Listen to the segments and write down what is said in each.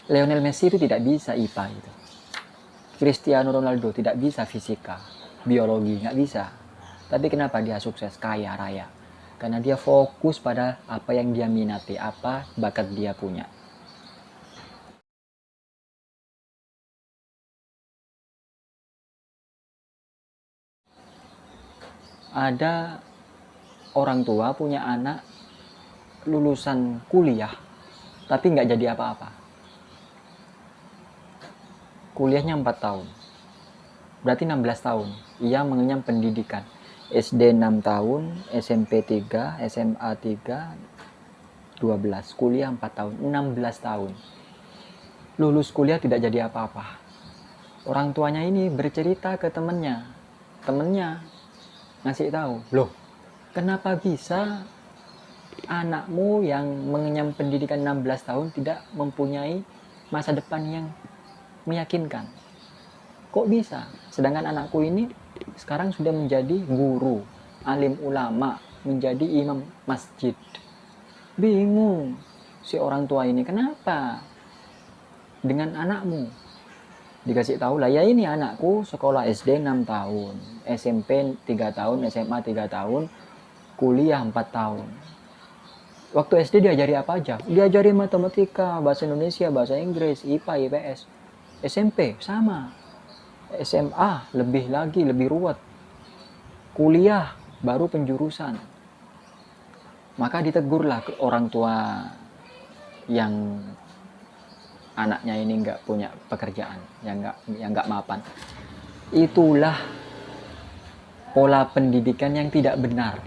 Lionel Messi itu tidak bisa IPA itu. Cristiano Ronaldo tidak bisa fisika, biologi, nggak bisa. Tapi kenapa dia sukses, kaya raya? Karena dia fokus pada apa yang dia minati, apa bakat dia punya. Ada orang tua punya anak lulusan kuliah, tapi nggak jadi apa-apa. Kuliahnya 4 tahun, berarti 16 tahun. Ia mengenyam pendidikan. SD 6 tahun, SMP 3, SMA 3, 12, kuliah 4 tahun, 16 tahun. Lulus kuliah tidak jadi apa-apa. Orang tuanya ini bercerita ke temennya. Temennya ngasih tahu, loh, kenapa bisa anakmu yang mengenyam pendidikan 16 tahun tidak mempunyai masa depan yang meyakinkan? Kok bisa? Sedangkan anakku ini sekarang sudah menjadi guru, alim ulama, menjadi imam masjid. Bingung si orang tua ini, kenapa dengan anakmu? Dikasih tahu lah, ya ini anakku sekolah SD 6 tahun, SMP 3 tahun, SMA 3 tahun, kuliah 4 tahun. Waktu SD diajari apa aja? Diajari matematika, bahasa Indonesia, bahasa Inggris, IPA, IPS. SMP sama. SMA lebih lagi, lebih ruwet. Kuliah baru penjurusan. Maka ditegurlah ke orang tua yang anaknya ini nggak punya pekerjaan, yang nggak mapan. Itulah pola pendidikan yang tidak benar.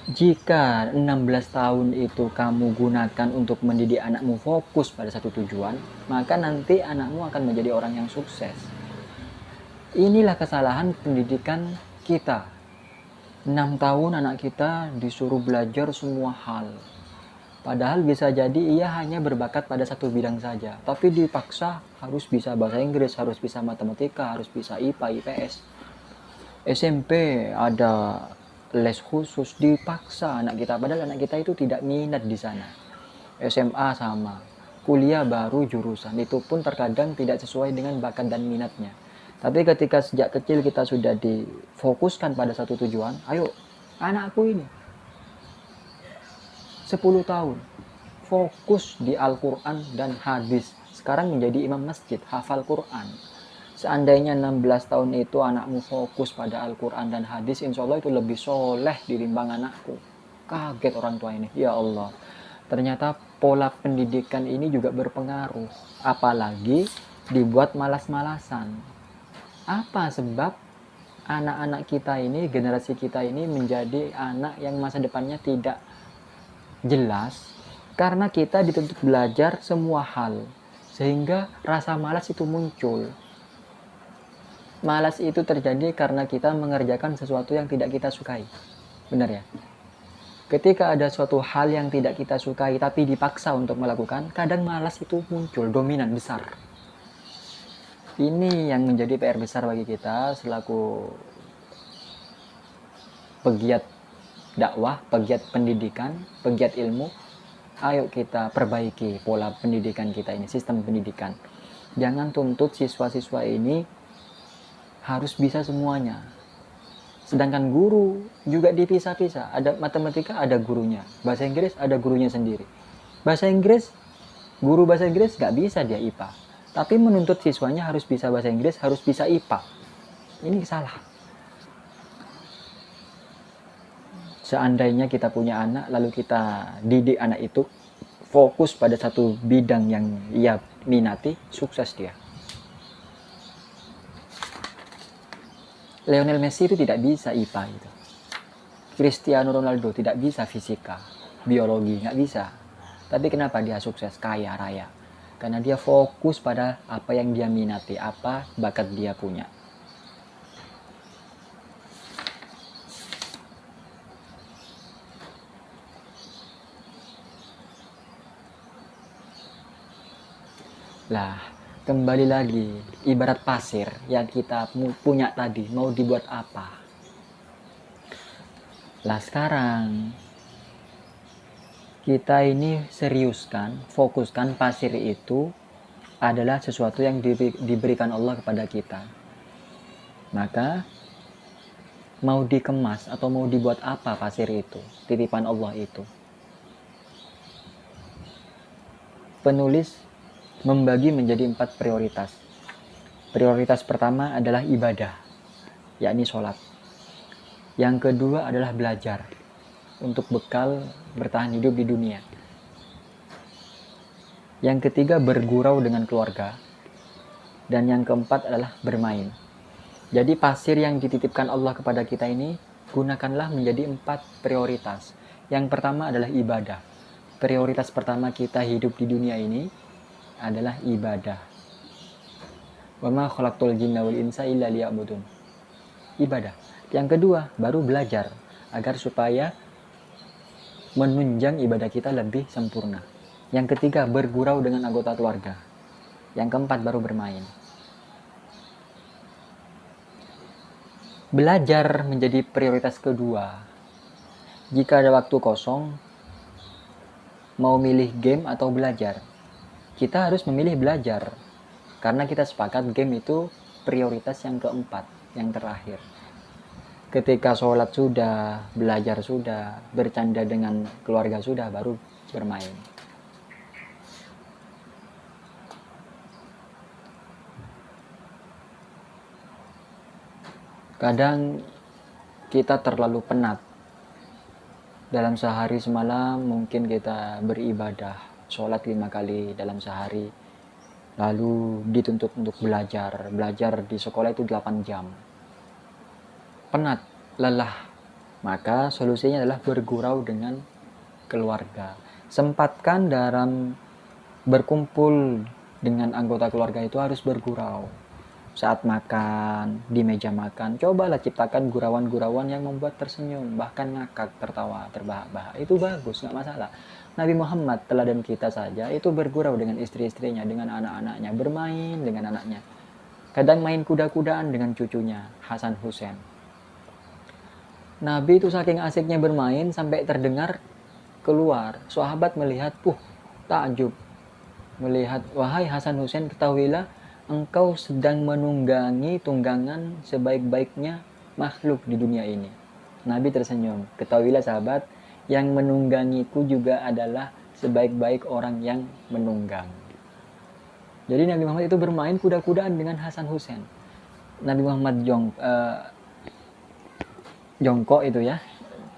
Jika 16 tahun itu kamu gunakan untuk mendidik anakmu fokus pada satu tujuan, maka nanti anakmu akan menjadi orang yang sukses. Inilah kesalahan pendidikan kita. 6 tahun anak kita disuruh belajar semua hal. Padahal bisa jadi ia hanya berbakat pada satu bidang saja. Tapi dipaksa harus bisa bahasa Inggris, harus bisa matematika, harus bisa IPA, IPS. SMP ada les khusus, dipaksa anak kita. Padahal anak kita itu tidak minat di sana. SMA sama. Kuliah baru jurusan. Itu pun terkadang tidak sesuai dengan bakat dan minatnya. Tapi ketika sejak kecil kita sudah difokuskan pada satu tujuan, ayo anakku ini 10 tahun fokus di Al-Quran dan hadis. Sekarang menjadi imam masjid, hafal Quran. Seandainya 16 tahun itu anakmu fokus pada Al-Quran dan hadis, insya Allah itu lebih soleh ditimbang anakku. Kaget orang tua ini, ya Allah. Ternyata pola pendidikan ini juga berpengaruh. Apalagi dibuat malas-malasan. Apa sebab anak-anak kita ini, generasi kita ini menjadi anak yang masa depannya tidak jelas? Karena kita dituntut belajar semua hal, sehingga rasa malas itu muncul. Malas itu terjadi karena kita mengerjakan sesuatu yang tidak kita sukai. Benar ya? Ketika ada suatu hal yang tidak kita sukai tapi dipaksa untuk melakukan, kadang malas itu muncul, dominan, besar. Ini yang menjadi PR besar bagi kita selaku pegiat dakwah, pegiat pendidikan, pegiat ilmu. Ayo kita perbaiki pola pendidikan kita ini, sistem pendidikan. Jangan tuntut siswa-siswa ini harus bisa semuanya. Sedangkan guru juga dipisah-pisah. Ada matematika, ada gurunya. Bahasa Inggris, ada gurunya sendiri. Bahasa Inggris, guru bahasa Inggris nggak bisa dia IPA. Tapi menuntut siswanya harus bisa bahasa Inggris, harus bisa IPA. Ini salah. Seandainya kita punya anak, lalu kita didik anak itu fokus pada satu bidang yang ia minati, sukses dia. Lionel Messi itu tidak bisa IPA itu. Cristiano Ronaldo tidak bisa fisika, biologi, nggak bisa. Tapi kenapa dia sukses, kaya raya? Karena dia fokus pada apa yang dia minati, apa bakat dia punya. Lah, kembali lagi, ibarat pasir yang kita punya tadi, mau dibuat apa? Lah sekarang, kita ini seriuskan, fokuskan pasir itu adalah sesuatu yang diberikan Allah kepada kita. Maka mau dikemas atau mau dibuat apa pasir itu, titipan Allah itu. Penulis membagi menjadi 4 prioritas. Prioritas pertama adalah ibadah, yakni sholat. Yang kedua adalah belajar, untuk bekal bertahan hidup di dunia. Yang ketiga bergurau dengan keluarga. Dan yang keempat adalah bermain. Jadi pasir yang dititipkan Allah kepada kita ini, gunakanlah menjadi 4 prioritas. Yang pertama adalah ibadah. Prioritas pertama kita hidup di dunia ini adalah ibadah. Wa ma khalaqtul jinna wal insa illa liya'budun. Ibadah. Yang kedua, baru belajar agar supaya menunjang ibadah kita lebih sempurna. Yang ketiga, bergurau dengan anggota keluarga. Yang keempat, baru bermain. Belajar menjadi prioritas kedua. Jika ada waktu kosong, mau milih game atau belajar, kita harus memilih belajar. Karena kita sepakat game itu prioritas yang keempat, yang terakhir. Ketika sholat sudah, belajar sudah, bercanda dengan keluarga sudah, baru bermain. Kadang kita terlalu penat. Dalam sehari semalam mungkin kita beribadah, sholat 5 kali dalam sehari. Lalu dituntut untuk belajar di sekolah itu 8 jam. Penat, lelah, maka solusinya adalah bergurau dengan keluarga. Sempatkan dalam berkumpul dengan anggota keluarga itu harus bergurau. Saat makan, di meja makan, cobalah ciptakan gurauan-gurauan yang membuat tersenyum, bahkan ngakak, tertawa, terbahak-bahak. Itu bagus, nggak masalah. Nabi Muhammad, teladan kita saja, itu bergurau dengan istri-istrinya, dengan anak-anaknya, bermain dengan anaknya. Kadang main kuda-kudaan dengan cucunya, Hasan Hussein. Nabi itu saking asiknya bermain sampai terdengar keluar. Sahabat melihat, takjub. Melihat, wahai Hasan Hussein, ketahuilah engkau sedang menunggangi tunggangan sebaik-baiknya makhluk di dunia ini. Nabi tersenyum. Ketahuilah sahabat, yang menunggangiku juga adalah sebaik-baik orang yang menunggang. Jadi Nabi Muhammad itu bermain kuda-kudaan dengan Hasan Hussein. Nabi Muhammad jongkok itu ya,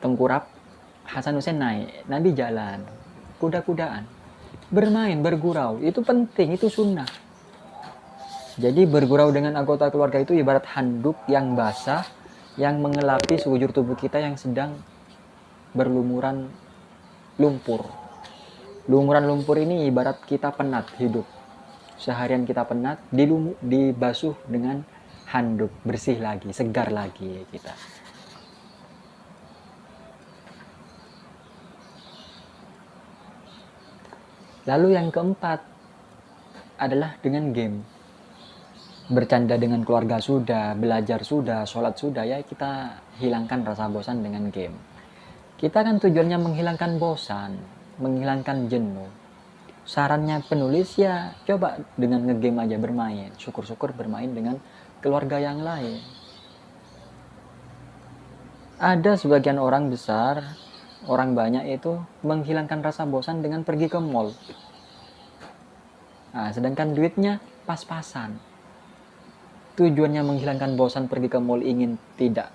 tengkurap, Hasan Hussein naik, Nabi jalan, kuda-kudaan, bermain, bergurau, itu penting, itu sunnah. Jadi bergurau dengan anggota keluarga itu ibarat handuk yang basah, yang mengelapi sekujur tubuh kita yang sedang berlumuran lumpur. Lumuran lumpur ini ibarat kita penat hidup. Seharian kita penat, dibasuh dengan handuk, bersih lagi, segar lagi kita. Lalu yang keempat adalah dengan game. Bercanda dengan keluarga sudah, belajar sudah, sholat sudah, ya kita hilangkan rasa bosan dengan game. Kita kan tujuannya menghilangkan bosan, menghilangkan jenuh. Sarannya penulis ya coba dengan ngegame aja, bermain. Syukur-syukur bermain dengan keluarga yang lain. Ada sebagian orang besar, orang banyak itu menghilangkan rasa bosan dengan pergi ke mall. Nah, sedangkan duitnya pas-pasan. Tujuannya menghilangkan bosan pergi ke mall ingin tidak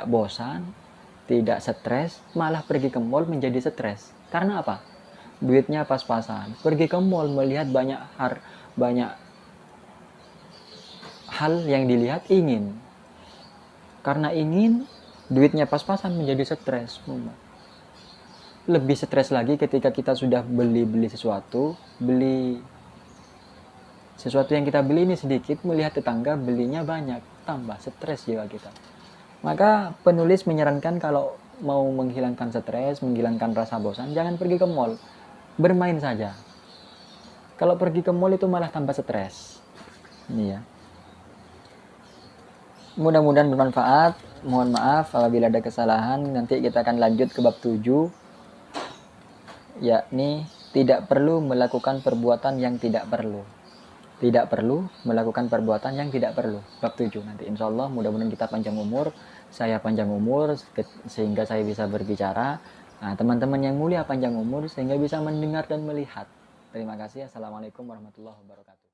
bosan, tidak stres, malah pergi ke mall menjadi stres. Karena apa? Duitnya pas-pasan. Pergi ke mall melihat banyak hal yang dilihat ingin. Karena ingin, duitnya pas-pasan menjadi stres. Lebih stres lagi ketika kita sudah beli sesuatu yang kita beli ini sedikit, melihat tetangga belinya banyak, tambah stres jiwa kita. Maka penulis menyarankan kalau mau menghilangkan stres, menghilangkan rasa bosan, jangan pergi ke mall, bermain saja. Kalau pergi ke mall itu malah tambah stres. Ini ya. Mudah-mudahan bermanfaat. Mohon maaf apabila ada kesalahan. Nanti kita akan lanjut ke bab 7. yakni tidak perlu melakukan perbuatan yang tidak perlu. Tidak perlu melakukan perbuatan yang tidak perlu. Bab 7 nanti. Insya Allah mudah-mudahan kita panjang umur. Saya panjang umur sehingga saya bisa berbicara. Nah, teman-teman yang mulia panjang umur sehingga bisa mendengar dan melihat. Terima kasih. Assalamualaikum warahmatullahi wabarakatuh.